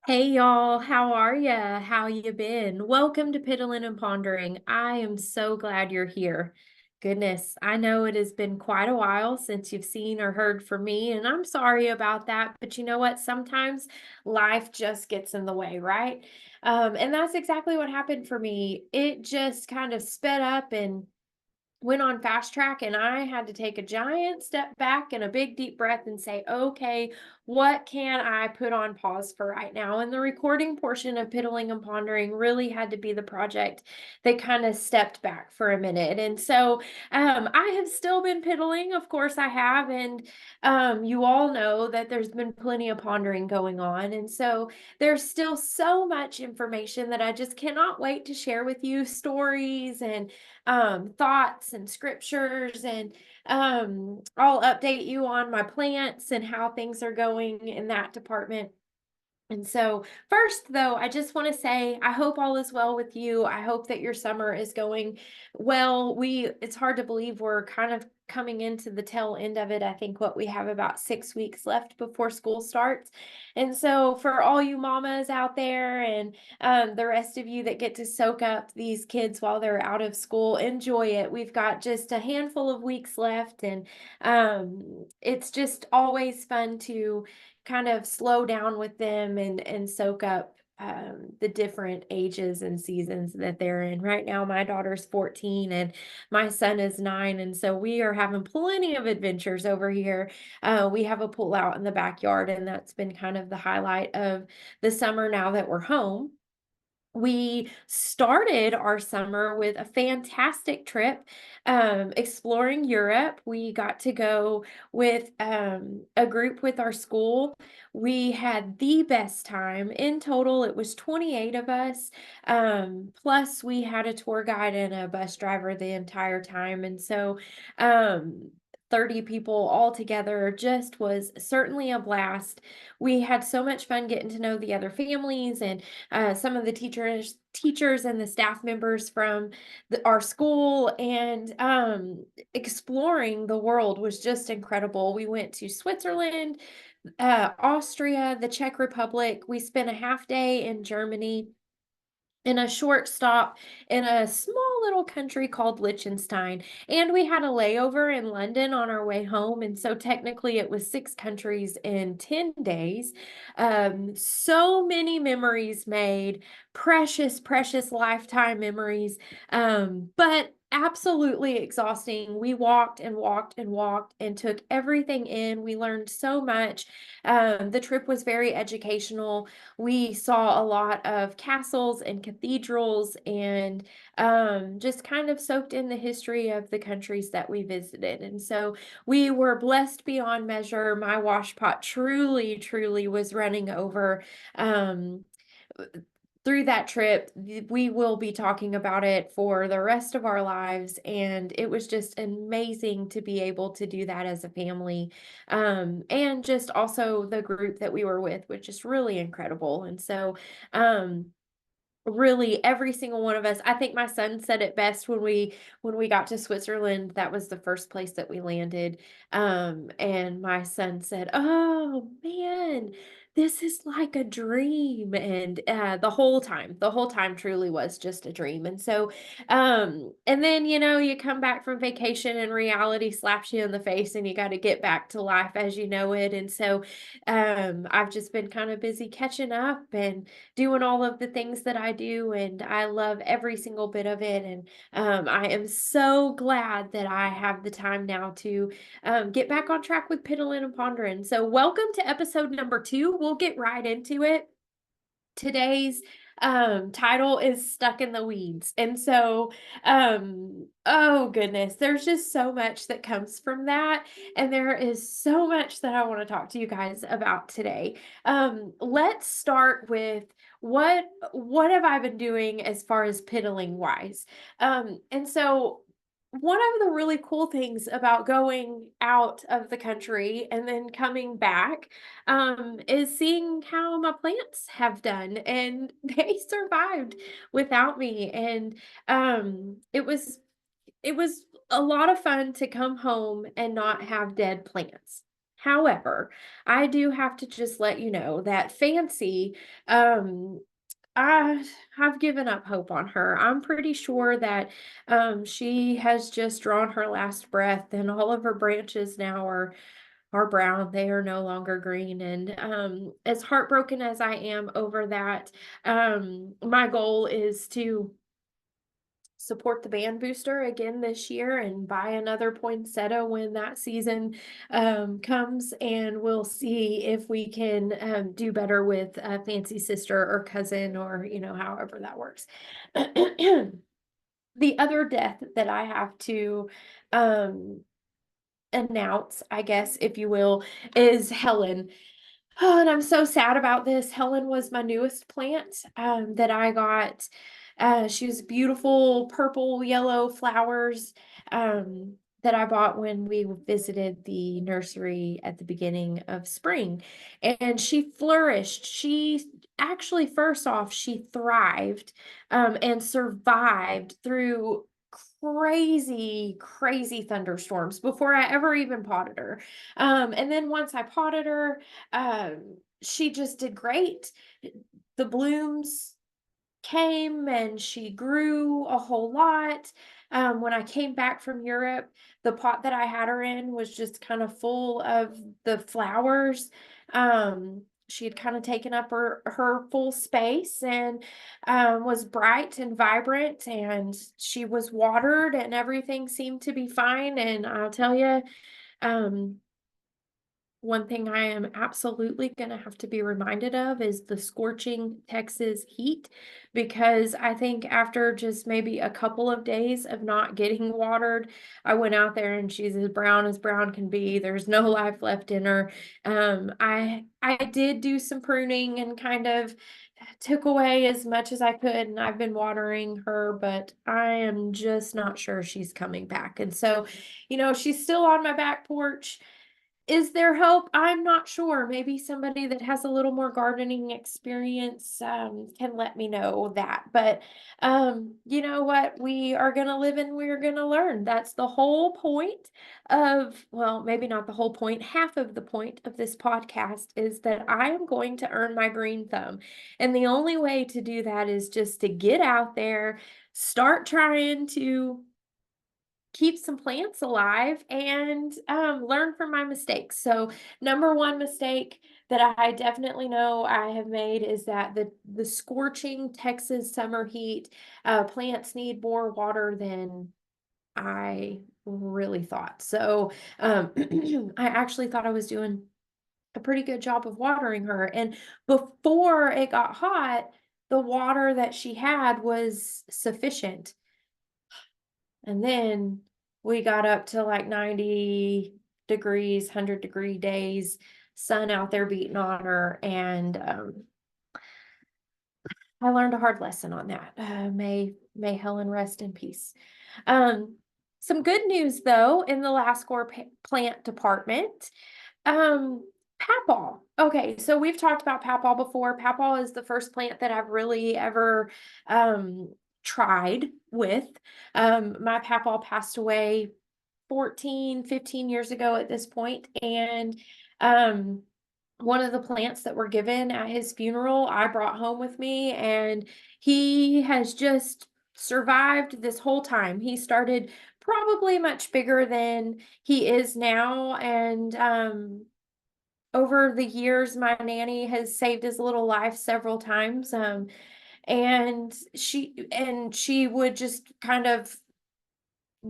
Hey y'all, how are ya? How you been? Welcome to Piddlin and Pondering. I am so glad you're here. Goodness, I know it has been quite a while since you've seen or heard from me, and I'm sorry about that, but you know what? Sometimes life just gets in the way, right? And that's exactly what happened for me. It just kind of sped up and went on fast track, and I had to take a giant step back and a big deep breath and say, okay, what can I put on pause for right now? And the recording portion of Piddling and Pondering really had to be the project that kind of stepped back for a minute. And so I have still been piddling, of course I have, and you all know that there's been plenty of pondering going on. And so there's still so much information that I just cannot wait to share with you, stories and thoughts and scriptures, and I'll update you on my plants and how things are going in that department. And so, first, though, I just want to say I hope all is well with you. I hope that your summer is going well. It's hard to believe we're kind of coming into the tail end of it. I think we have about 6 weeks left before school starts. And so, for all you mamas out there and the rest of you that get to soak up these kids while they're out of school, enjoy it. We've got just a handful of weeks left, and it's just always fun to kind of slow down with them and soak up the different ages and seasons that they're in. Right now, my daughter's 14 and my son is 9. And so we are having plenty of adventures over here. We have a pool out in the backyard, and that's been kind of the highlight of the summer now that we're home. We started our summer with a fantastic trip, exploring Europe. We got to go with a group with our school. We had the best time. In total, it was 28 of us. Plus, we had a tour guide and a bus driver the entire time. And so, um, 30 people all together just was certainly a blast. We had so much fun getting to know the other families and some of the teachers and the staff members from our school, and exploring the world was just incredible. We went to Switzerland, Austria, the Czech Republic. We spent a half day in Germany, in a short stop in a small little country called Liechtenstein. And we had a layover in London on our way home. And so technically it was 6 countries in 10 days. So many memories made, precious, precious lifetime memories. But absolutely exhausting. We walked and walked and walked and took everything in. We learned so much. The trip was very educational. We saw a lot of castles and cathedrals, and just kind of soaked in the history of the countries that we visited. And so we were blessed beyond measure. My wash pot truly, truly was running over. Um, through that trip, we will be talking about it for the rest of our lives. And it was just amazing to be able to do that as a family. And just also the group that we were with, which is really incredible. And so, really every single one of us, I think my son said it best when we got to Switzerland. That was the first place that we landed. And my son said, oh man, this is like a dream. And the whole time truly was just a dream. And so and then you come back from vacation and reality slaps you in the face, and you got to get back to life as you know it. And so I've just been kind of busy catching up and doing all of the things that I do, and I love every single bit of it. And I am so glad that I have the time now to get back on track with Piddlin and Pondering. So, welcome to episode number 2. We'll get right into it. Today's title is Stuck in the Weeds. And so, oh goodness, there's just so much that comes from that. And there is so much that I want to talk to you guys about today. Let's start with what have I been doing as far as piddling wise? And so one of the really cool things about going out of the country and then coming back is seeing how my plants have done, and they survived without me. And it was a lot of fun to come home and not have dead plants. However, I do have to just let you know that Fancy, um, I have given up hope on her. I'm pretty sure that she has just drawn her last breath, and all of her branches now are brown. They are no longer green. And as heartbroken as I am over that, my goal is to support the band booster again this year and buy another poinsettia when that season comes, and we'll see if we can do better with a fancy sister or cousin, or however that works. The other death that I have to um announce, I guess, if you will, is Helen. Oh, and I'm so sad about this. Helen was my newest plant that I got. She was beautiful purple, yellow flowers that I bought when we visited the nursery at the beginning of spring. And she flourished. She actually, first off, she thrived and survived through crazy, crazy thunderstorms before I ever even potted her. And then once I potted her, she just did great. The blooms came and she grew a whole lot. When I came back from Europe, the pot that I had her in was just kind of full of the flowers. She had kind of taken up her full space, and was bright and vibrant, and she was watered, and everything seemed to be fine. And I'll tell you, um, one thing I am absolutely going to have to be reminded of is the scorching Texas heat, because I think after just maybe a couple of days of not getting watered, I went out there and she's as brown can be. There's no life left in her. I did do some pruning and kind of took away as much as I could, and I've been watering her, but I am just not sure she's coming back. And so, she's still on my back porch. Is there hope? I'm not sure. Maybe somebody that has a little more gardening experience can let me know that. But you know what? We are going to live and we're going to learn. That's the whole point of, well, maybe not the whole point. Half of the point of this podcast is that I am going to earn my green thumb. And the only way to do that is just to get out there, start trying to keep some plants alive, and learn from my mistakes. So number one mistake that I definitely know I have made is that the scorching Texas summer heat, plants need more water than I really thought. So I actually thought I was doing a pretty good job of watering her. And before it got hot, the water that she had was sufficient. And then we got up to like 90 degrees, 100-degree days, sun out there beating on her. And I learned a hard lesson on that. May Helen rest in peace. Um, some good news though in the Lascor plant department. Papal. Okay, so we've talked about Papal before. Papal is the first plant that I've really ever tried with. My Papal passed away 14, 15 years ago at this point, and one of the plants that were given at his funeral, I brought home with me, and he has just survived this whole time. He started probably much bigger than he is now, and over the years, my nanny has saved his little life several times. And she would just kind of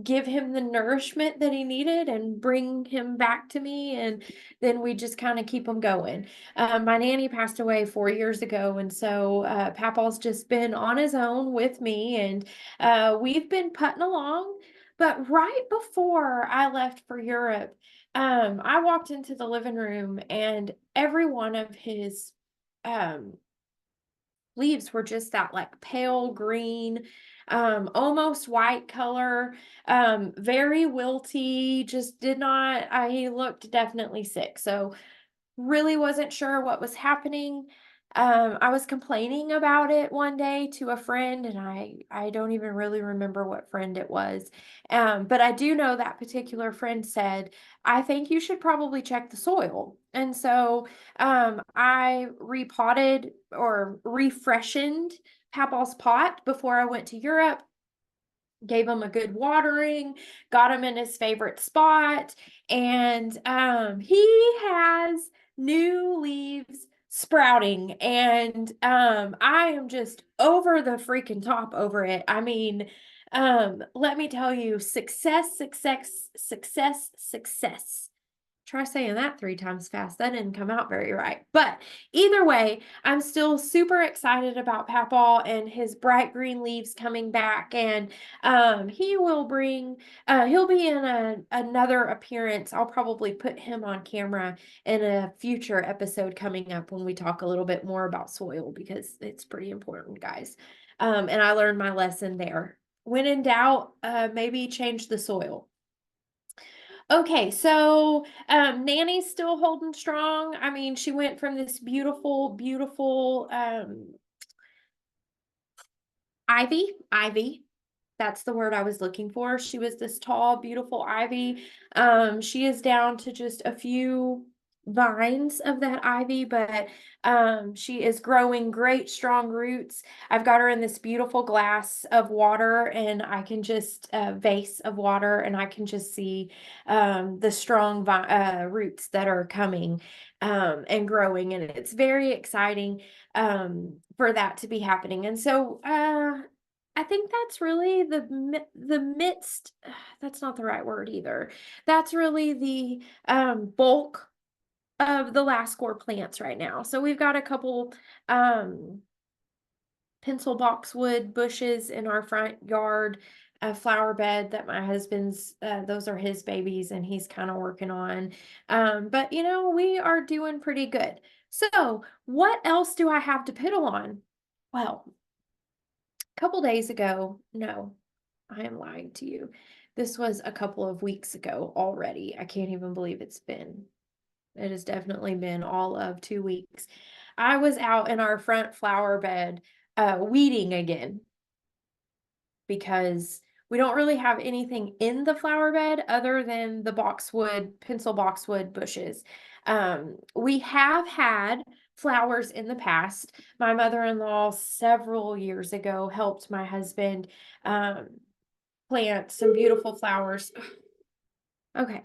give him the nourishment that he needed and bring him back to me, and then we just kind of keep him going. My nanny passed away 4 years ago, and so Papal's just been on his own with me, and we've been putting along. But right before I left for Europe, I walked into the living room, and every one of his um leaves were just that like pale green, almost white color, very wilty, just did not, he looked definitely sick. So really wasn't sure what was happening. I was complaining about it one day to a friend, and I don't even really remember what friend it was. But I do know that particular friend said, I think you should probably check the soil. And so I repotted or refreshened Papal's pot before I went to Europe, gave him a good watering, got him in his favorite spot, and he has new leaves sprouting, and I am just over the freaking top over it. I mean, let me tell you, success, success, success, success. Try saying that 3 times fast. That didn't come out very right. But either way, I'm still super excited about Papaw and his bright green leaves coming back. And he will bring, he'll be in another appearance. I'll probably put him on camera in a future episode coming up when we talk a little bit more about soil, because it's pretty important, guys. And I learned my lesson there. When in doubt, maybe change the soil. Okay, so Nanny's still holding strong. I mean, she went from this beautiful, beautiful ivy. That's the word I was looking for. She was this tall, beautiful ivy. She is down to just a few vines of that ivy, but she is growing great, strong roots. I've got her in this beautiful glass of water, and I can just vase of water, and I can just see the strong roots that are coming and growing, and it's very exciting for that to be happening. And so I think that's really the midst, that's not the right word either. That's really the bulk of the last core plants right now. So we've got a couple pencil boxwood bushes in our front yard, a flower bed that my husband's, those are his babies, and he's kind of working on. But you know, we are doing pretty good. So what else do I have to piddle on? Well, a couple days ago, no, I am lying to you. This was a couple of weeks ago already. I can't even believe it has definitely been all of 2 weeks. I was out in our front flower bed, weeding again, because we don't really have anything in the flower bed other than the pencil boxwood bushes. We have had flowers in the past. My mother-in-law several years ago helped my husband plant some beautiful flowers. Okay,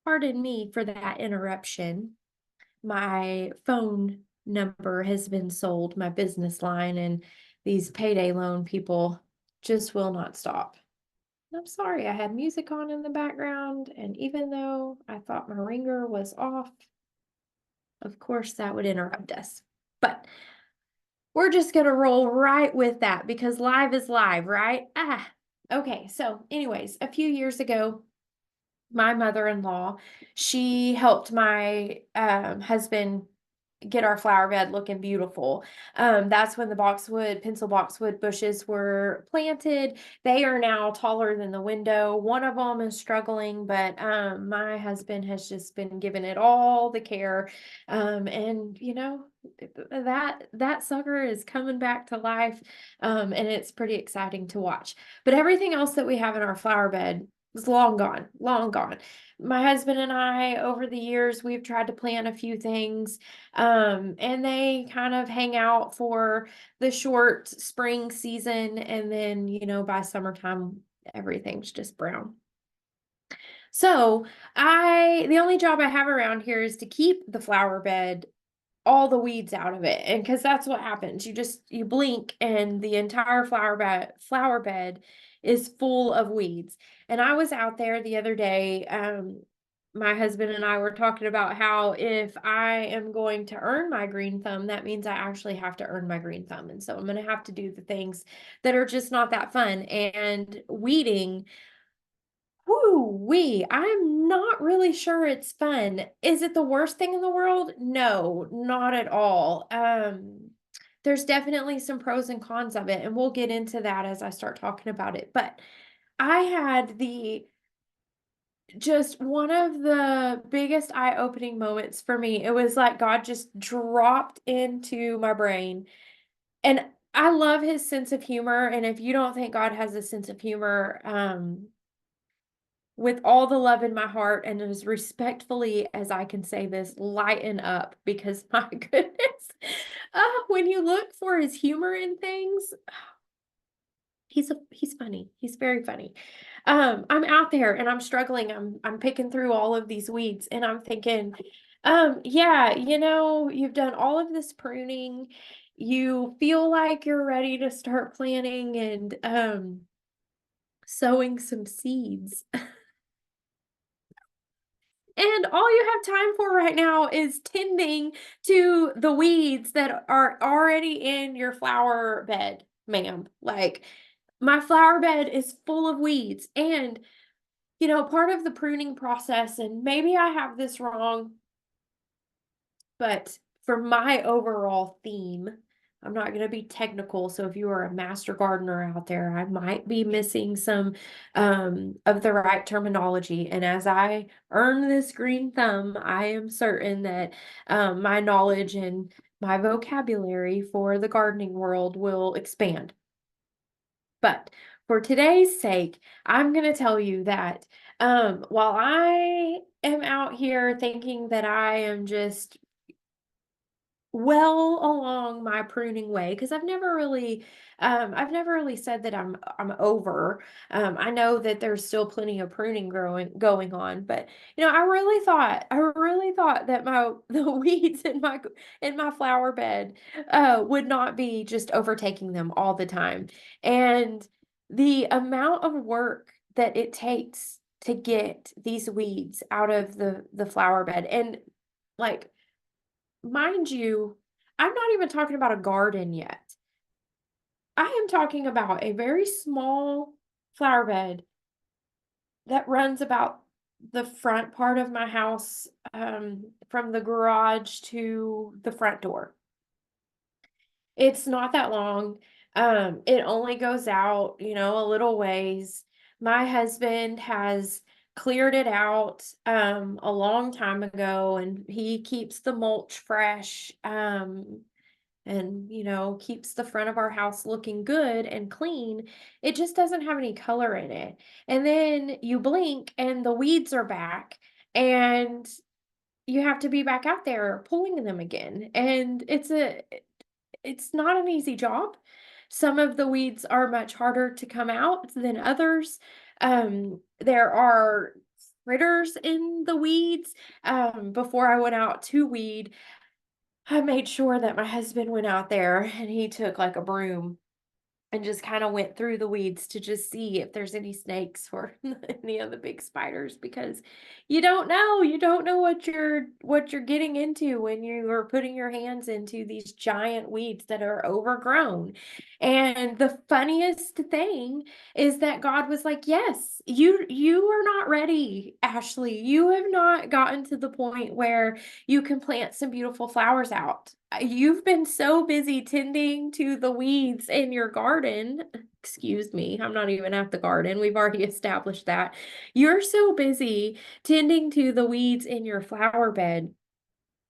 pardon me for that interruption. My phone number has been sold, my business line, and these payday loan people just will not stop. I'm sorry, I had music on in the background, and even though I thought my ringer was off, of course that would interrupt us. But we're just gonna roll right with that because live is live, right? Okay, so anyways, a few years ago, my mother-in-law, she helped my husband get our flower bed looking beautiful. That's when the pencil boxwood bushes were planted. They are now taller than the window. One of them is struggling, but my husband has just been giving it all the care. And you know, that sucker is coming back to life. And it's pretty exciting to watch. But everything else that we have in our flower bed is long gone, long gone. My husband and I, over the years, we've tried to plant a few things, and they kind of hang out for the short spring season, and then, you know, by summertime, everything's just brown. So the only job I have around here is to keep the flower bed, all the weeds out of it. And because that's what happens. You blink and the entire flower bed is full of weeds. And I was out there the other day. My husband and I were talking about how if I am going to earn my green thumb, that means I actually have to earn my green thumb. And so I'm going to have to do the things that are just not that fun. And weeding, I'm not really sure it's fun. Is it the worst thing in the world? No, not at all. There's definitely some pros and cons of it, and we'll get into that as I start talking about it. But I had the just one of the biggest eye-opening moments for me. It was like God just dropped into my brain. And I love his sense of humor. And if you don't think God has a sense of humor, with all the love in my heart and as respectfully as I can say this, lighten up because my goodness, when you look for his humor in things, he's funny. He's very funny. I'm out there and I'm struggling. I'm picking through all of these weeds and I'm thinking, yeah, you've done all of this pruning. You feel like you're ready to start planting and sowing some seeds. And all you have time for right now is tending to the weeds that are already in your flower bed, ma'am. Like, my flower bed is full of weeds. And, part of the pruning process, and maybe I have this wrong, but for my overall theme, I'm not going to be technical. So if you are a master gardener out there, I might be missing some of the right terminology. And as I earn this green thumb, I am certain that my knowledge and my vocabulary for the gardening world will expand. But for today's sake, I'm going to tell you that while I am out here thinking that I am just well along my pruning way because I've never really said that I'm over. I know that there's still plenty of pruning growing going on, but I really thought that my the weeds in my flower bed would not be just overtaking them all the time. And the amount of work that it takes to get these weeds out of the flower bed, and like, mind you, I'm not even talking about a garden yet. I am talking about a very small flower bed that runs about the front part of my house, from the garage to the front door. It's not that long. It only goes out, a little ways. My husband has cleared it out a long time ago, and he keeps the mulch fresh. And keeps the front of our house looking good and clean. It just doesn't have any color in it. And then you blink and the weeds are back, and you have to be back out there pulling them again. And it's not an easy job. Some of the weeds are much harder to come out than others. There are critters in the weeds. Before I went out to weed, I made sure that my husband went out there and he took like a broom and just kind of went through the weeds to just see if there's any snakes or any of the big spiders, because you don't know what you're getting into when you are putting your hands into these giant weeds that are overgrown. And the funniest thing is that God was like, yes, you are not ready, Ashley. You have not gotten to the point where you can plant some beautiful flowers out. You've been so busy tending to the weeds in your garden. Excuse me, I'm not even at the garden. We've already established that. You're so busy tending to the weeds in your flower bed,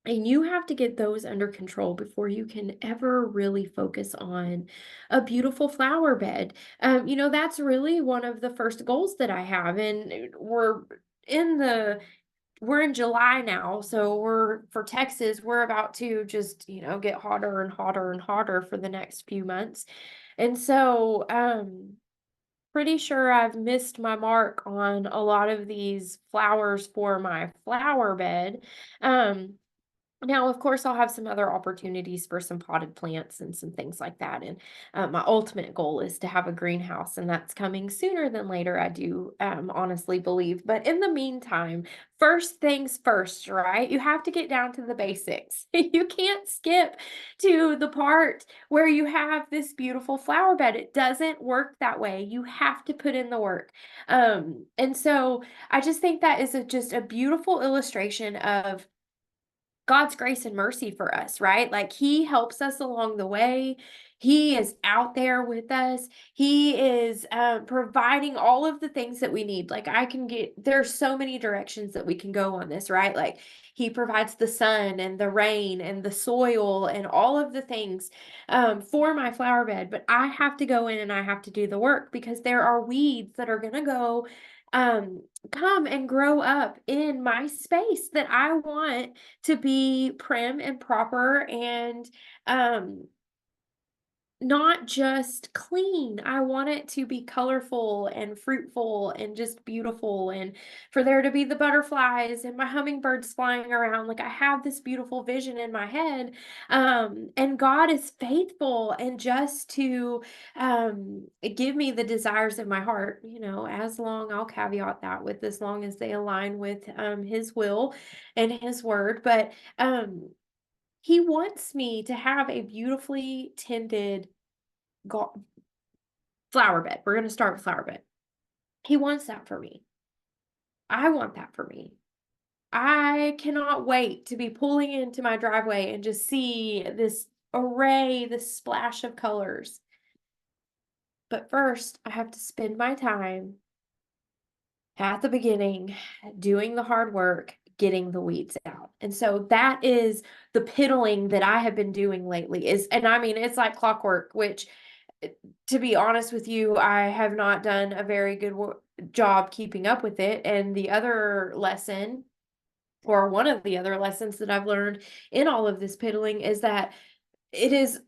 and you have to get those under control before you can ever really focus on a beautiful flower bed. That's really one of the first goals that I have. And in the we're in July now, so for Texas, we're about to just, get hotter and hotter and hotter for the next few months. And so, pretty sure I've missed my mark on a lot of these flowers for my flower bed. Now, of course, I'll have some other opportunities for some potted plants and some things like that. And my ultimate goal is to have a greenhouse, and that's coming sooner than later, I do honestly believe. But in the meantime, first things first, right? You have to get down to the basics. You can't skip to the part where you have this beautiful flower bed. It doesn't work that way. You have to put in the work. And so I just think that is just a beautiful illustration of God's grace and mercy for us, right? Like he helps us along the way. He is out there with us. He is providing all of the things that we need. Like there's so many directions that we can go on this, right? Like he provides the sun and the rain and the soil and all of the things for my flower bed. But I have to go in and I have to do the work because there are weeds that are going to go um, come and grow up in my space that I want to be prim and proper and um not just clean. I want it to be colorful and fruitful and just beautiful, and for there to be the butterflies and my hummingbirds flying around. Like I have this beautiful vision in my head. And God is faithful and just to give me the desires of my heart, as long, I'll caveat that with as long as they align with his will and his word. But he wants me to have a beautifully tended flower bed. We're going to start with flower bed. He wants that for me. I want that for me. I cannot wait to be pulling into my driveway and just see this array, this splash of colors. But first, I have to spend my time at the beginning doing the hard work, getting the weeds out. And so that is the piddling that I have been doing lately and I mean, it's like clockwork, which to be honest with you, I have not done a very good job keeping up with it. And the other lesson, or one of the other lessons that I've learned in all of this piddling, is that it is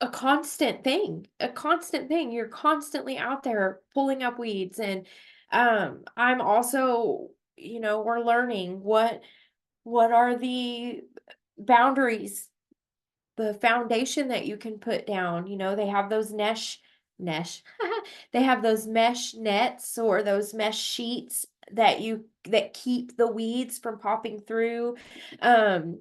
a constant thing, a constant thing. You're constantly out there pulling up weeds. And I'm also, we're learning what are the boundaries, the foundation that you can put down. They have those mesh they have those mesh nets or those mesh sheets that keep the weeds from popping through. um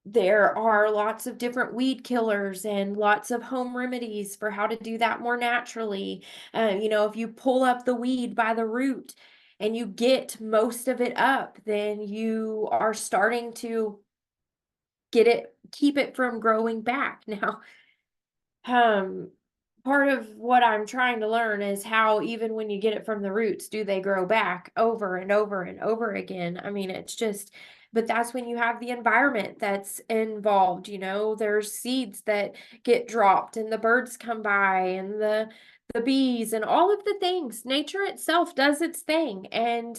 there are lots of different weed killers and lots of home remedies for how to do that more naturally. If you pull up the weed by the root and you get most of it up, then you are starting to keep it from growing back. Now, um, part of what I'm trying to learn is how, even when you get it from the roots, do they grow back over and over and over again? I mean, but that's when you have the environment that's involved. There's seeds that get dropped and the birds come by and the bees and all of the things. Nature itself does its thing. And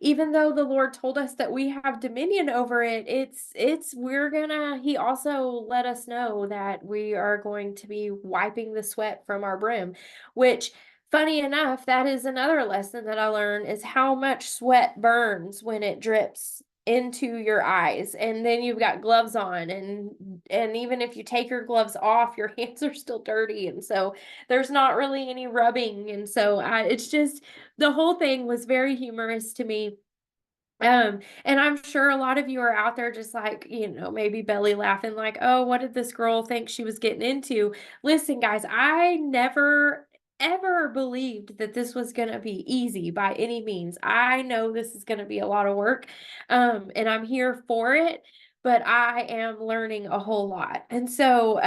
even though the Lord told us that we have dominion over it, he also let us know that we are going to be wiping the sweat from our brim, which, funny enough, that is another lesson that I learned, is how much sweat burns when it drips into your eyes. And then you've got gloves on, and even if you take your gloves off, your hands are still dirty. And so there's not really any rubbing. And so it's just, the whole thing was very humorous to me. And I'm sure a lot of you are out there just like, maybe belly laughing, like, oh, what did this girl think she was getting into? Listen, guys, I never ever believed that this was going to be easy by any means. I know this is going to be a lot of work. And I'm here for it, but I am learning a whole lot. And so,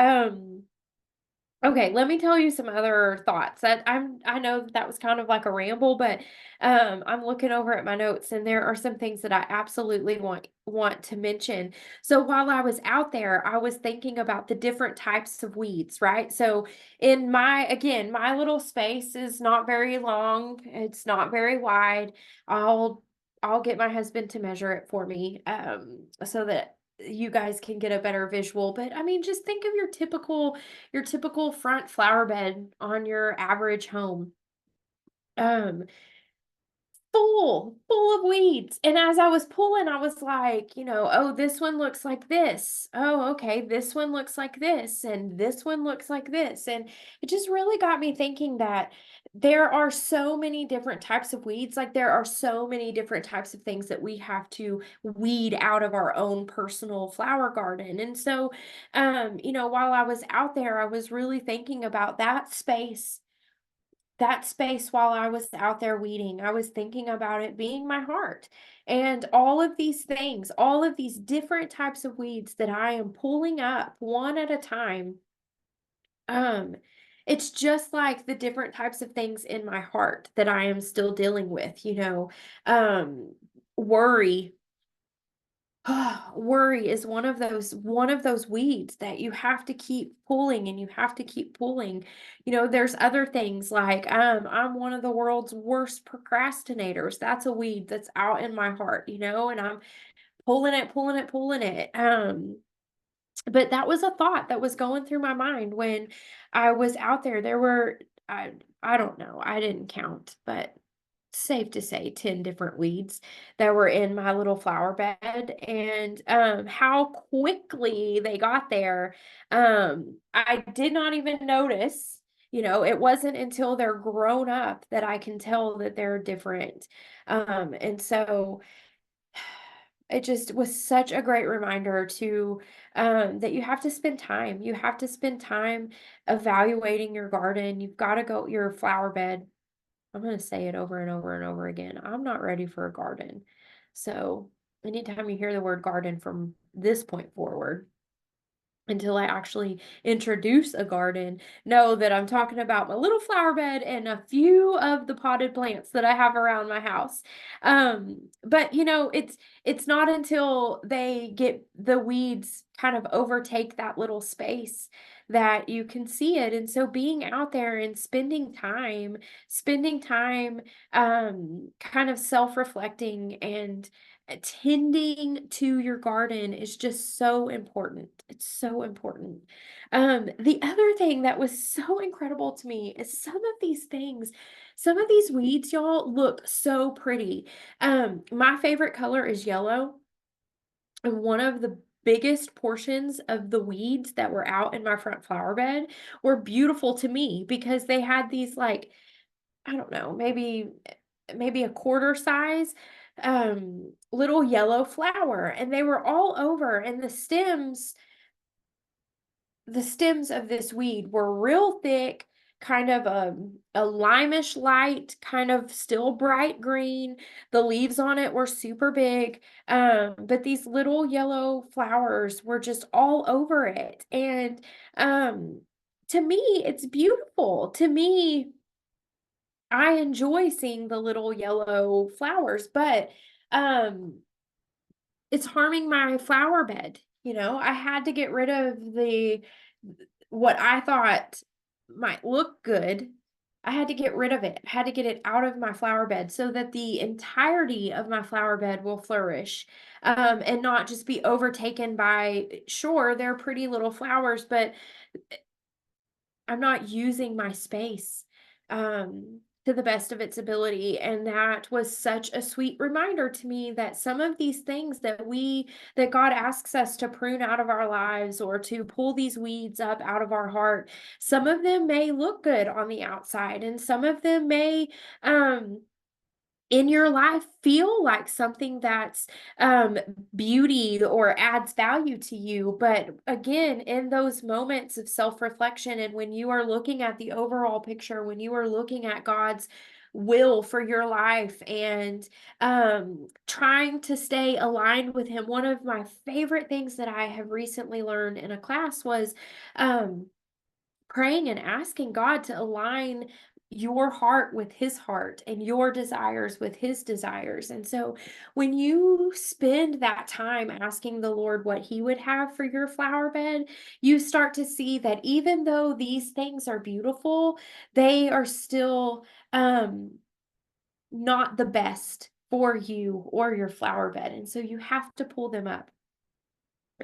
okay, let me tell you some other thoughts. I know that was kind of like a ramble, but I'm looking over at my notes and there are some things that I absolutely want to mention. So while I was out there, I was thinking about the different types of weeds, right? So my little space is not very long. It's not very wide. I'll get my husband to measure it for me so that you guys can get a better visual. But I mean, just think of your typical front flower bed on your average home. Um, full of weeds. And as I was pulling, I was like, oh, this one looks like this. Oh, okay, this one looks like this, and this one looks like this. And it just really got me thinking that there are so many different types of weeds. Like there are so many different types of things that we have to weed out of our own personal flower garden. And so, while I was out there, I was really thinking about that space that space while I was out there weeding, I was thinking about it being my heart and all of these things, all of these different types of weeds that I am pulling up one at a time. Um, it's just like the different types of things in my heart that I am still dealing with, um, worry. Worry is one of those weeds that you have to keep pulling and you have to keep pulling. There's other things like I'm one of the world's worst procrastinators. That's a weed that's out in my heart, and I'm pulling it, pulling it, pulling it. But that was a thought that was going through my mind when I was out there. There were I don't know, I didn't count, but safe to say 10 different weeds that were in my little flower bed, and how quickly they got there. I did not even notice. It wasn't until they're grown up that I can tell that they're different. And so it just was such a great reminder to that you have to spend time. You have to spend time evaluating your garden. You've got to go your flower bed. I'm going to say it over and over and over again. I'm not ready for a garden. So, anytime you hear the word garden from this point forward, until I actually introduce a garden, know that I'm talking about my little flower bed and a few of the potted plants that I have around my house. But it's not until they get the weeds kind of overtake that little space that you can see it. And so being out there and spending time kind of self-reflecting and tending to your garden is just so important. It's so important. The other thing that was so incredible to me is some of these weeds, y'all, look so pretty. My favorite color is yellow. And one of the biggest portions of the weeds that were out in my front flower bed were beautiful to me because they had these, like, I don't know, maybe a quarter size little yellow flower, and they were all over, and the stems of this weed were real thick, kind of a limeish light, kind of still bright green. The leaves on it were super big, but these little yellow flowers were just all over it. And um, to me, it's beautiful. To me, I enjoy seeing the little yellow flowers, but um it's harming my flower bed. I had to get rid of the what I thought might look good. I had to get rid of it. I had to get it out of my flower bed so that the entirety of my flower bed will flourish, and not just be overtaken by, sure, they're pretty little flowers, but I'm not using my space to the best of its ability. And that was such a sweet reminder to me that some of these things that God asks us to prune out of our lives or to pull these weeds up out of our heart, some of them may look good on the outside, and some of them may um in your life feel like something that's um beauty or adds value to you. But again, in those moments of self-reflection, and when you are looking at the overall picture, when you are looking at God's will for your life and trying to stay aligned with him, one of my favorite things that I have recently learned in a class was um praying and asking God to align your heart with his heart and your desires with his desires. And so when you spend that time asking the Lord what he would have for your flower bed, you start to see that even though these things are beautiful, they are still not the best for you or your flower bed. And so you have to pull them up.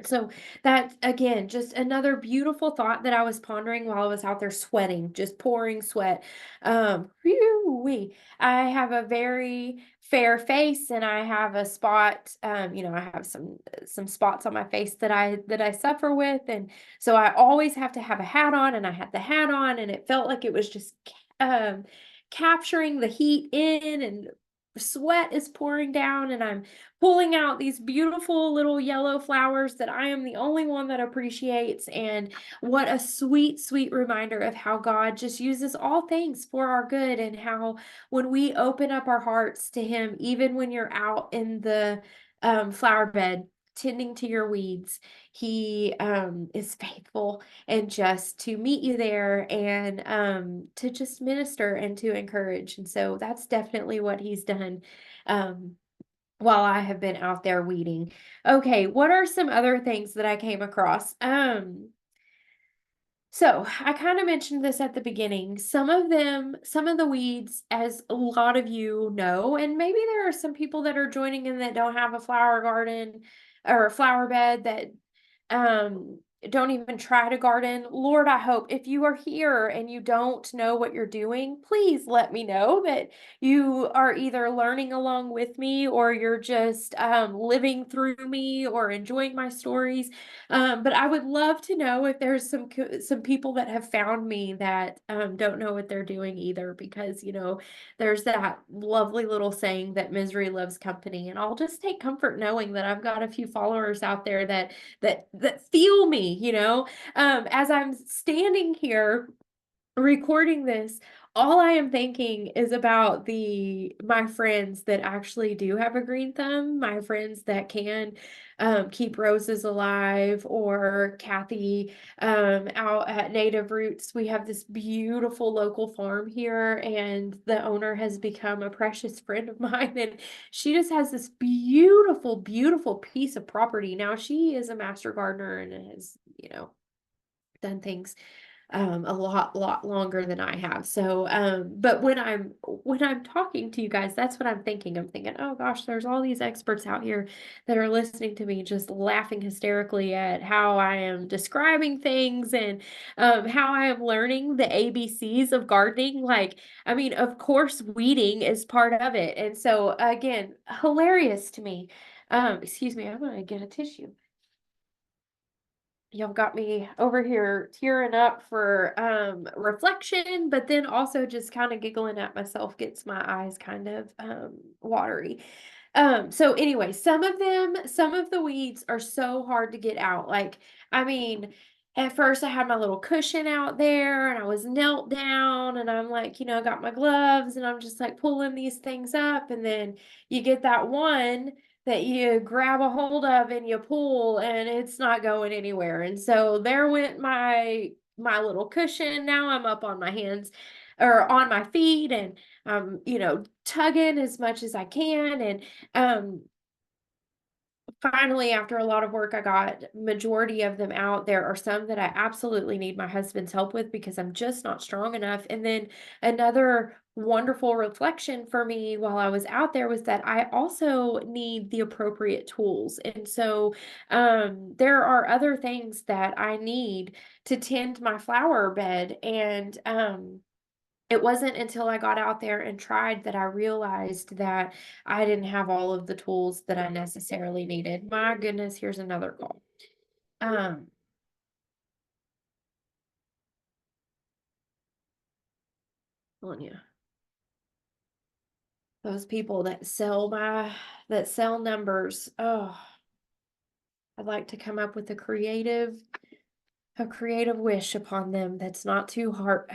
So that, again, just another beautiful thought that I was pondering while I was out there sweating, just pouring sweat. Whew-wee. I have a very fair face, and I have a spot. I have some spots on my face that I suffer with, and so I always have to have a hat on. And I had the hat on, and it felt like it was just um capturing the heat in, and sweat is pouring down and I'm pulling out these beautiful little yellow flowers that I am the only one that appreciates. And what a sweet, sweet reminder of how God just uses all things for our good, and how when we open up our hearts to Him, even when you're out in the flower bed tending to your weeds, He is faithful and just to meet you there, and to just minister and to encourage. And so that's definitely what He's done um, while I have been out there weeding. Okay, what are some other things that I came across? So I kind of mentioned this at the beginning. Some of the weeds, as a lot of you know, and maybe there are some people that are joining in that don't have a flower garden or a flower bed, that um don't even try to garden. Lord, I hope if you are here and you don't know what you're doing, please let me know that you are either learning along with me, or you're just living through me or enjoying my stories. But I would love to know if there's some people that have found me that don't know what they're doing either, because there's that lovely little saying that misery loves company, and I'll just take comfort knowing that I've got a few followers out there that feel me, as I'm standing here recording this. All I am thinking is about the my friends that actually do have a green thumb, my friends that can keep roses alive, or Kathy out at Native Roots. We have this beautiful local farm here, and the owner has become a precious friend of mine, and she just has this beautiful, beautiful piece of property. Now, she is a master gardener and has, done things a lot longer than I have. So but when I'm talking to you guys, that's what I'm thinking. I'm thinking, oh gosh, there's all these experts out here that are listening to me just laughing hysterically at how I am describing things, and how I am learning the ABCs of gardening. Like, I mean, of course weeding is part of it. And so again, hilarious to me. Excuse me, I'm gonna get a tissue. Y'all got me over here tearing up for reflection, but then also just kind of giggling at myself gets my eyes kind of watery. So anyway, some of the weeds are so hard to get out. Like, I mean, at first I had my little cushion out there and I was knelt down, and I'm like, I got my gloves and I'm just like pulling these things up, and then you get that one that you grab a hold of and you pull, and it's not going anywhere. And so there went my little cushion. Now I'm up on my hands or on my feet, and tugging as much as I can. And um finally, after a lot of work, I got majority of them out. There are some that I absolutely need my husband's help with because I'm just not strong enough. And then another wonderful reflection for me while I was out there was that I also need the appropriate tools. And so there are other things that I need to tend my flower bed. And it wasn't until I got out there and tried that I realized that I didn't have all of the tools that I necessarily needed. My goodness, here's another call. Um, telling you, those people that sell numbers. Oh, I'd like to come up with a creative wish upon them that's not too heart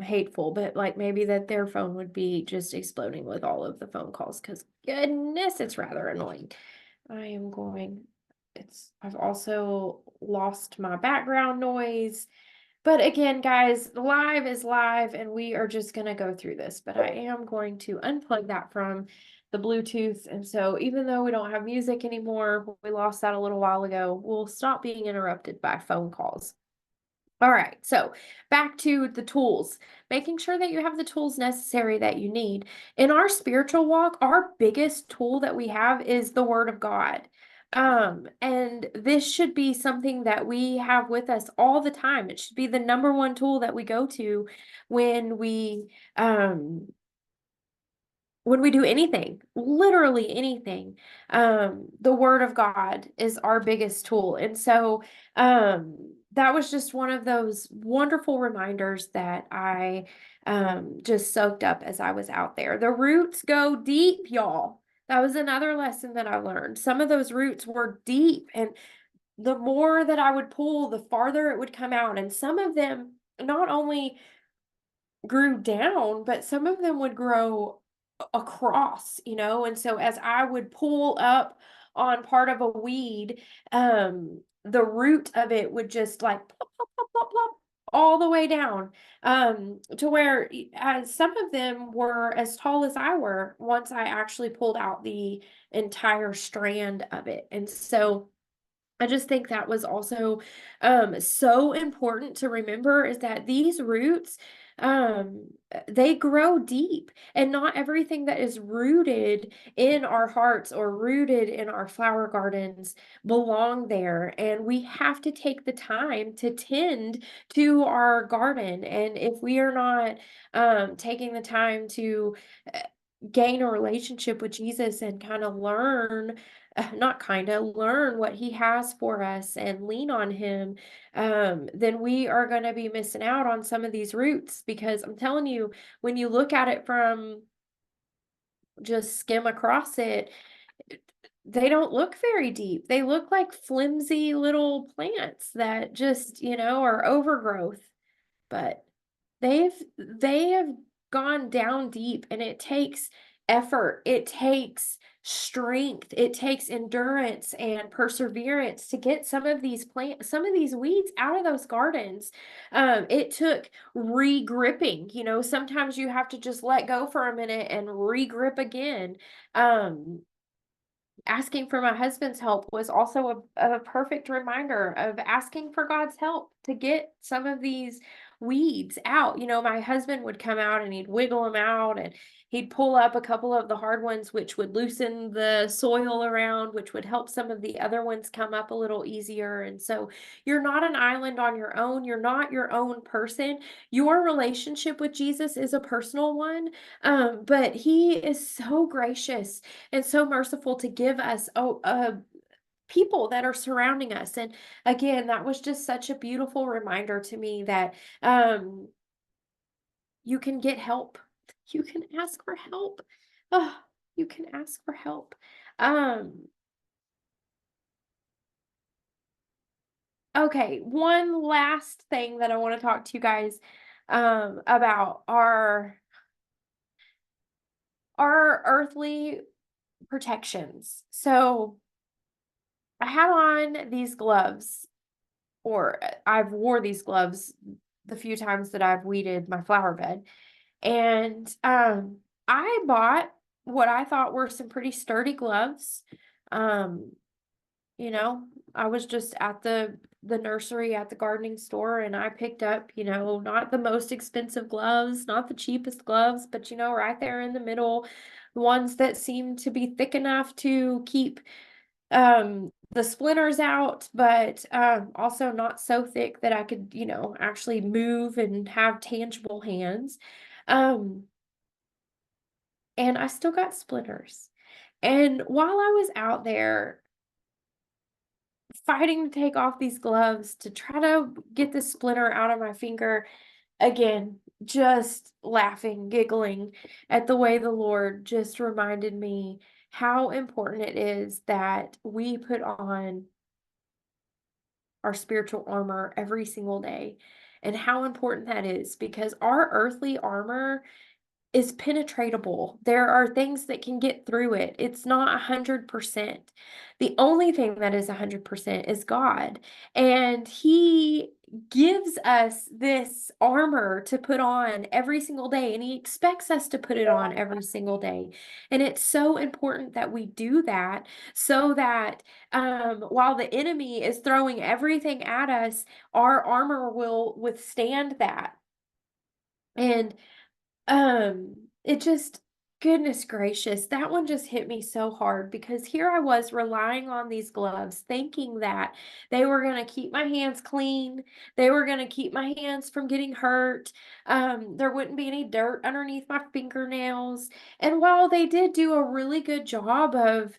hateful, but like maybe that their phone would be just exploding with all of the phone calls, because goodness, it's rather annoying. I am going, I've also lost my background noise. But again, guys, live is live and we are just going to go through this. But I am going to unplug that from the Bluetooth. And so even though we don't have music anymore, we lost that a little while ago, we'll stop being interrupted by phone calls. All right, so back to the tools, making sure that you have the tools necessary that you need. In our spiritual walk, our biggest tool that we have is the Word of God. And this should be something that we have with us all the time. It should be the number one tool that we go to when um when we do anything, literally anything. The Word of God is our biggest tool. And so that was just one of those wonderful reminders that I just soaked up as I was out there. The roots go deep, y'all. That was another lesson that I learned. Some of those roots were deep, and the more that I would pull, the farther it would come out. And some of them not only grew down, but some of them would grow across, and so as I would pull up on part of a weed, the root of it would just like plop, plop, plop, plop, plop, all the way down, to where some of them were as tall as I were once I actually pulled out the entire strand of it. And so I just think that was also so important to remember, is that these roots, they grow deep, and not everything that is rooted in our hearts or rooted in our flower gardens belong there. And we have to take the time to tend to our garden. And if we are not taking the time to uh, gain a relationship with Jesus and kind of learn, not kind of learn what he has for us and lean on him, then we are going to be missing out on some of these roots. Because I'm telling you, when you look at it from just skim across it, they don't look very deep. They look like flimsy little plants that just, are overgrowth. But they have gone down deep, and it takes effort, it takes strength, it takes endurance and perseverance to get some of these weeds out of those gardens. It took re-gripping. Sometimes you have to just let go for a minute and re-grip again. Asking for my husband's help was also a perfect reminder of asking for God's help to get some of these weeds out. My husband would come out and he'd wiggle them out, and he'd pull up a couple of the hard ones, which would loosen the soil around, which would help some of the other ones come up a little easier. And so you're not an island on your own. You're not your own person. Your relationship with Jesus is a personal one, but he is so gracious and so merciful to give us people that are surrounding us. And again, that was just such a beautiful reminder to me that you can get help. You can ask for help. Oh, you can ask for help. Um, okay, one last thing that I want to talk to you guys about our earthly protections. So I had on these gloves, or I've wore these gloves the few times that I've weeded my flower bed. And I bought what I thought were some pretty sturdy gloves. Um, you know, I was just at the nursery at the gardening store, and I picked up, not the most expensive gloves, not the cheapest gloves, but right there in the middle, ones that seemed to be thick enough to keep the splinters out, but also not so thick that I could, actually move and have tangible hands. Um, and I still got splinters. And while I was out there fighting to take off these gloves to try to get the splinter out of my finger, again, just laughing, giggling at the way the Lord just reminded me how important it is that we put on our spiritual armor every single day, and how important that is, because our earthly armor is penetratable. There are things that can get through it. It's not 100%. The only thing that is 100% is God. And He gives us this armor to put on every single day, and He expects us to put it on every single day. And it's so important that we do that, so that while the enemy is throwing everything at us, our armor will withstand that. And it just Goodness gracious, that one just hit me so hard because here I was relying on these gloves, thinking that they were going to keep my hands clean. They were going to keep my hands from getting hurt. There wouldn't be any dirt underneath my fingernails. And while they did do a really good job of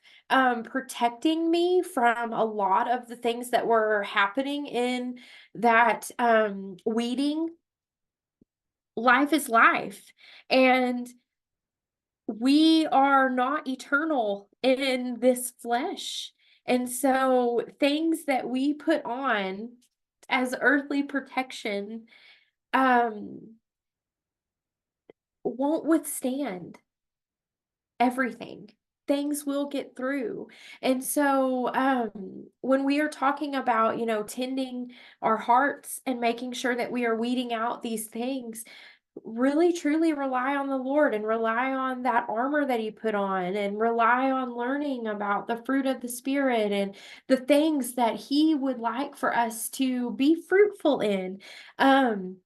protecting me from a lot of the things that were happening in that weeding, life is life. And we are not eternal in this flesh. And so things that we put on as earthly protection um won't withstand everything. Things will get through. And so when we are talking about, tending our hearts and making sure that we are weeding out these things, really truly rely on the Lord and rely on that armor that he put on and rely on learning about the fruit of the Spirit and the things that he would like for us to be fruitful in. And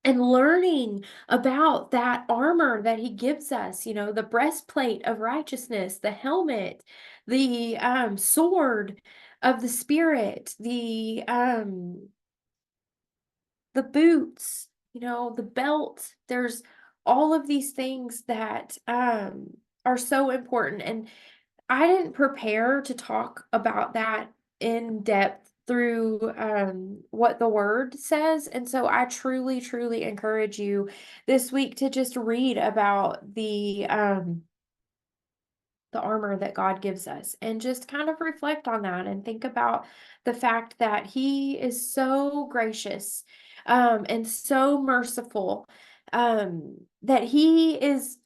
learning about that armor that he gives us, the breastplate of righteousness, the helmet, the sword of the Spirit, the boots, the belt. There's all of these things that are so important. And I didn't prepare to talk about that in depth through what the word says. And so I truly, truly encourage you this week to just read about the armor that God gives us and just kind of reflect on that and think about the fact that he is so gracious and so merciful, that he is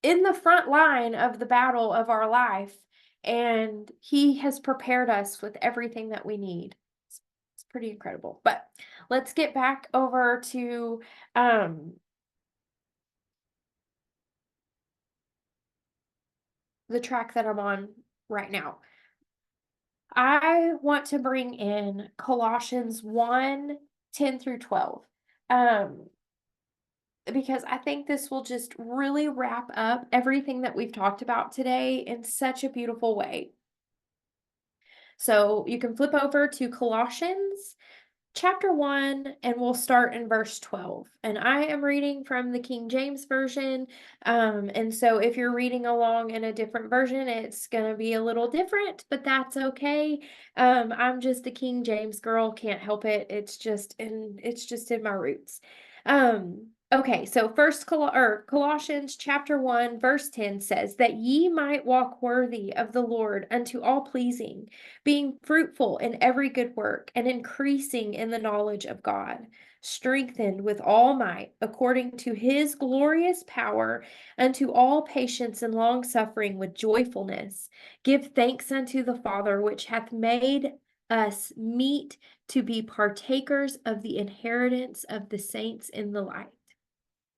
in the front line of the battle of our life, and he has prepared us with everything that we need. It's pretty incredible. But let's get back over to the track that I'm on right now. I want to bring in Colossians 1:10-12. Because I think this will just really wrap up everything that we've talked about today in such a beautiful way. So you can flip over to Colossians chapter 1, and we'll start in verse 12. And I am reading from the King James Version. And so if you're reading along in a different version, it's going to be a little different, but that's okay. I'm just a King James girl, can't help it. It's just in my roots. Okay, so Colossians chapter 1, verse 10 says, that ye might walk worthy of the Lord unto all pleasing, being fruitful in every good work, and increasing in the knowledge of God, strengthened with all might, according to his glorious power, unto all patience and long suffering with joyfulness. Give thanks unto the Father, which hath made us meet to be partakers of the inheritance of the saints in the light.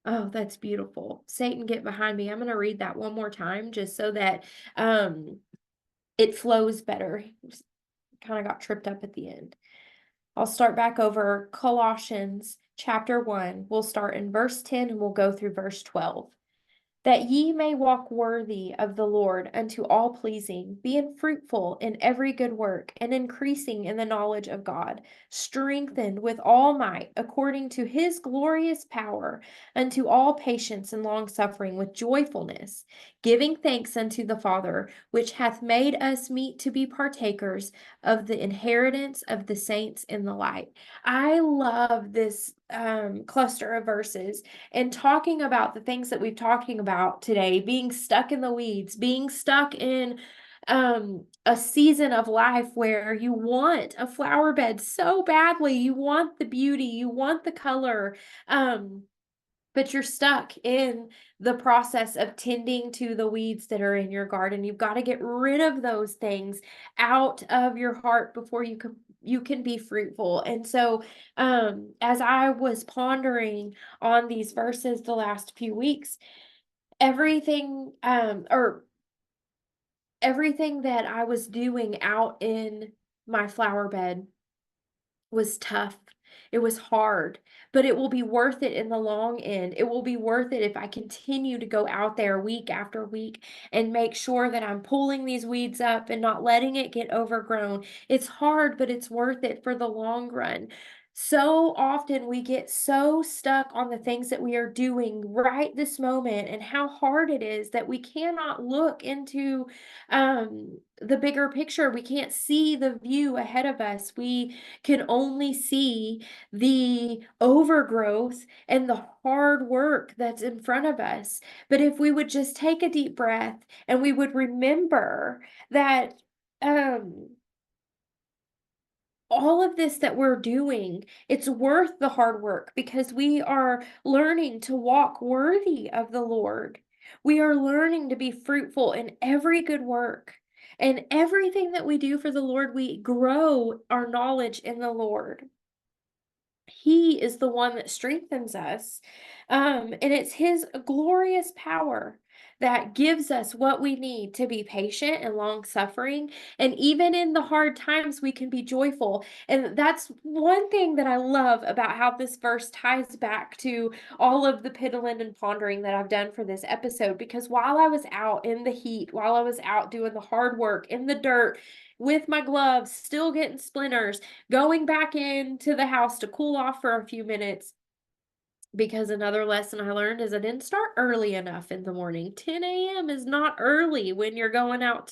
Oh, that's beautiful. Satan, get behind me. I'm going to read that one more time just so that it flows better. Kind of got tripped up at the end. I'll start back over Colossians chapter 1. We'll start in verse 10 and we'll go through verse 12. That ye may walk worthy of the Lord unto all pleasing, being fruitful in every good work, and increasing in the knowledge of God, strengthened with all might, according to his glorious power, unto all patience and long suffering with joyfulness, giving thanks unto the Father, which hath made us meet to be partakers of the inheritance of the saints in the light. I love this cluster of verses and talking about the things that we've talking about today, being stuck in the weeds, being stuck in a season of life where you want a flower bed so badly, you want the beauty, you want the color, but you're stuck in the process of tending to the weeds that are in your garden. You've got to get rid of those things out of your heart before you can be fruitful. And so as I was pondering on these verses the last few weeks, everything everything that I was doing out in my flower bed was tough. It was hard, but it will be worth it in the long end. It will be worth it if I continue to go out there week after week and make sure that I'm pulling these weeds up and not letting it get overgrown. It's hard, but it's worth it for the long run. So often we get so stuck on the things that we are doing right this moment and how hard it is that we cannot look into the bigger picture. We can't see the view ahead of us. We can only see the overgrowth and the hard work that's in front of us. But if we would just take a deep breath and we would remember that all of this that we're doing, it's worth the hard work because we are learning to walk worthy of the Lord. We are learning to be fruitful in every good work. And everything that we do for the Lord, we grow our knowledge in the Lord. He is the one that strengthens us. And it's His glorious power that gives us what we need to be patient and long suffering. And even in the hard times, we can be joyful. And that's one thing that I love about how this verse ties back to all of the piddling and pondering that I've done for this episode. Because while I was out in the heat, while I was out doing the hard work in the dirt, with my gloves, still getting splinters, going back into the house to cool off for a few minutes, because another lesson I learned is I didn't start early enough in the morning. 10 a.m. is not early when you're going out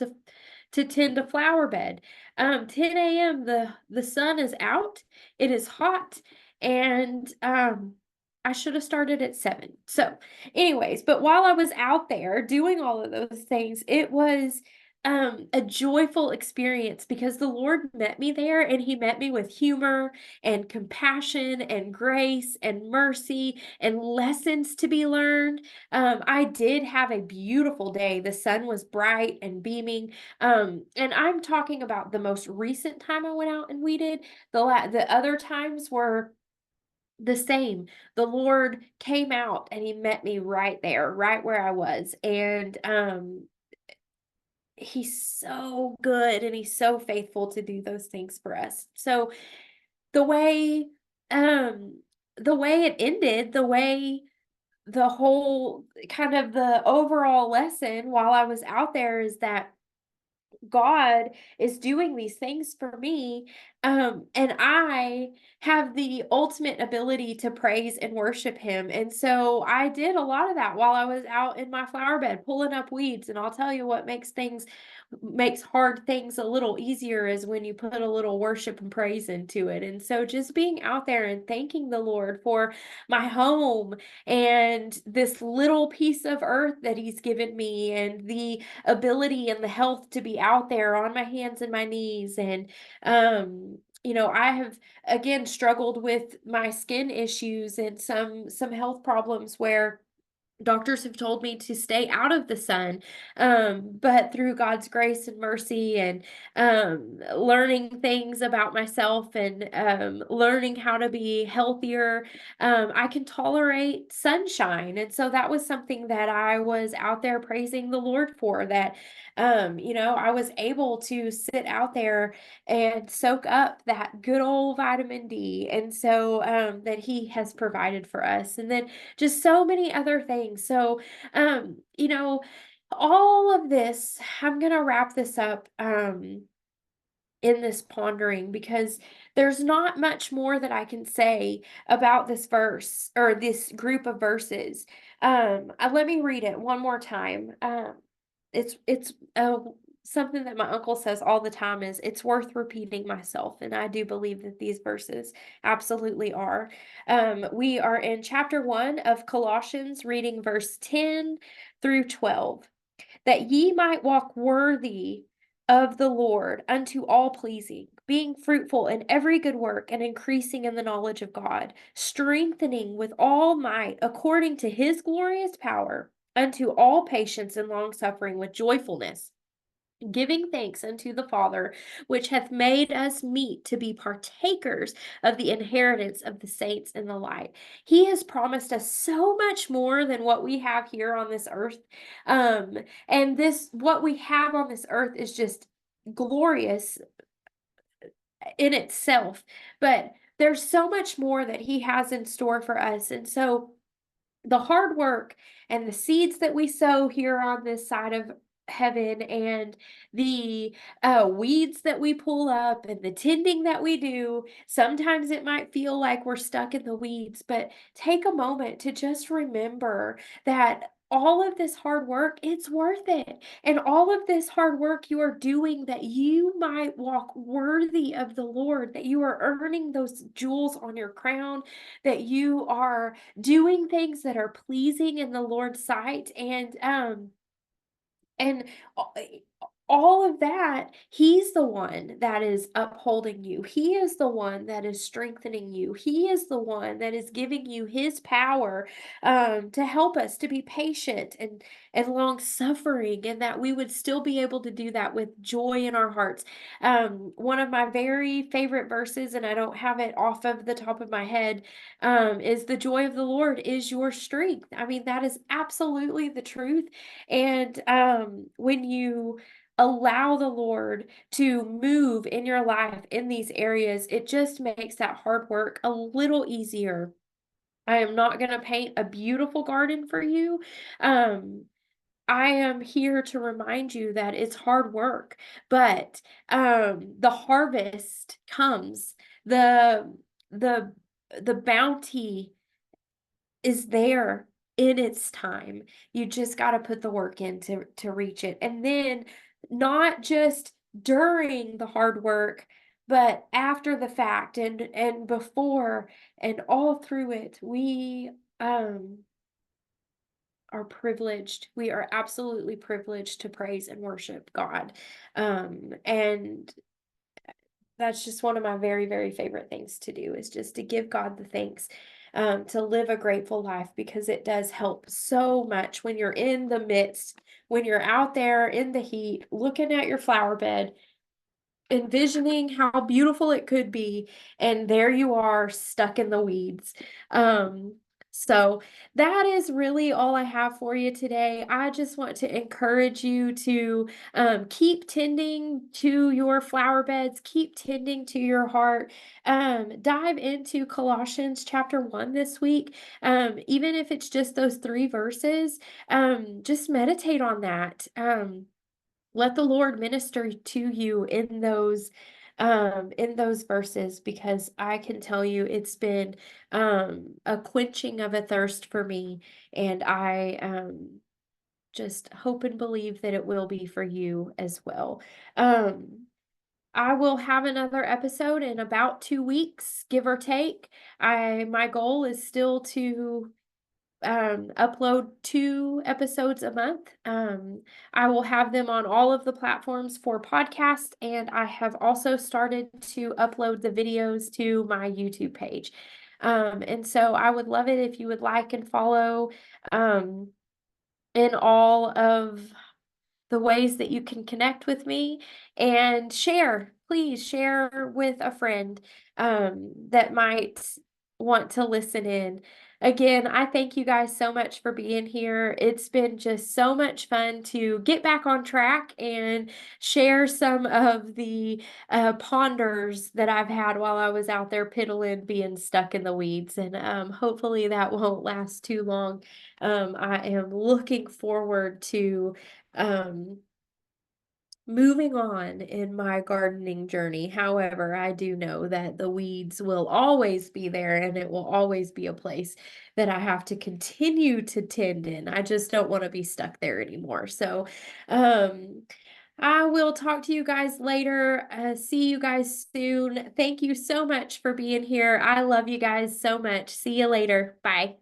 to tend a flower bed. 10 a.m. the sun is out, it is hot, and I should have started at 7. So, anyways, but while I was out there doing all of those things, it was a joyful experience because the Lord met me there and He met me with humor and compassion and grace and mercy and lessons to be learned. I did have a beautiful day. The sun was bright and beaming. And I'm talking about the most recent time I went out and weeded. The other times were the same. The Lord came out and He met me right there, right where I was. And He's so good and He's so faithful to do those things for us. So the way um the way it ended, the whole kind of the overall lesson while I was out there is that God is doing these things for me. And I have the ultimate ability to praise and worship Him. And so I did a lot of that while I was out in my flower bed pulling up weeds. And I'll tell you what makes hard things a little easier is when you put a little worship and praise into it. And so just being out there and thanking the Lord for my home and this little piece of earth that He's given me and the ability and the health to be out there on my hands and my knees. And I have again struggled with my skin issues and some health problems where doctors have told me to stay out of the sun. But through God's grace and mercy and learning things about myself and learning how to be healthier, I can tolerate sunshine. And so that was something that I was out there praising the Lord for, that I was able to sit out there and soak up that good old vitamin D. And so that He has provided for us. And then just so many other things. So, all of this, I'm going to wrap this up in this pondering because there's not much more that I can say about this verse or this group of verses. Let me read it one more time. It's something that my uncle says all the time is it's worth repeating myself, and I do believe that these verses absolutely are. We are in chapter 1 of Colossians, reading verse 10 through 12. That ye might walk worthy of the Lord unto all pleasing, being fruitful in every good work and increasing in the knowledge of God, strengthening with all might according to His glorious power unto all patience and long suffering with joyfulness, giving thanks unto the Father, which hath made us meet to be partakers of the inheritance of the saints in the light. He has promised us so much more than what we have here on this earth. And what we have on this earth is just glorious in itself. But there's so much more that he has in store for us. And so the hard work and the seeds that we sow here on this side of heaven, and the weeds that we pull up, and the tending that we do, sometimes it might feel like we're stuck in the weeds, but take a moment to just remember that all of this hard work, it's worth it. And all of this hard work you are doing, that you might walk worthy of the Lord, that you are earning those jewels on your crown, that you are doing things that are pleasing in the Lord's sight. And all of that, he's the one that is upholding you. He is the one that is strengthening you. He is the one that is giving you his power, to help us to be patient and long suffering, and that we would still be able to do that with joy in our hearts. One of my very favorite verses, and I don't have it off of the top of my head, is the joy of the Lord is your strength. I mean, that is absolutely the truth. And when you allow the Lord to move in your life in these areas, it just makes that hard work a little easier. I am not going to paint a beautiful garden for you. Um, I am here to remind you that it's hard work, but the harvest comes. The the the bounty is there in its time. You just got to put the work in to reach it. And then not just during the hard work, but after the fact, and before, and all through it, we are privileged. We are absolutely privileged to praise and worship God. And that's just one of my very, very favorite things to do, is just to give God the thanks, to live a grateful life, because it does help so much when you're in the midst, when you're out there in the heat, looking at your flower bed, envisioning how beautiful it could be, and there you are stuck in the weeds. So that is really all I have for you today. I just want to encourage you to keep tending to your flower beds, keep tending to your heart. Dive into Colossians chapter 1 this week. Even if it's just those 3 verses, just meditate on that. Let the Lord minister to you in those verses, because I can tell you it's been a quenching of a thirst for me, and I just hope and believe that it will be for you as well. I will have another episode in about 2 weeks, give or take. My goal is still to upload 2 episodes a month. I will have them on all of the platforms for podcast, and I have also started to upload the videos to my YouTube page. And so I would love it if you would like and follow in all of the ways that you can connect with me, and share. Please share with a friend that might want to listen in. Again, I thank you guys so much for being here. It's been just so much fun to get back on track and share some of the ponders that I've had while I was out there piddling, being stuck in the weeds. And hopefully that won't last too long. I am looking forward to um, moving on in my gardening journey. However, I do know that the weeds will always be there, and it will always be a place that I have to continue to tend in. I just don't want to be stuck there anymore. So, um, I will talk to you guys later. See you guys soon. Thank you so much for being here. I love you guys so much. See you later. Bye.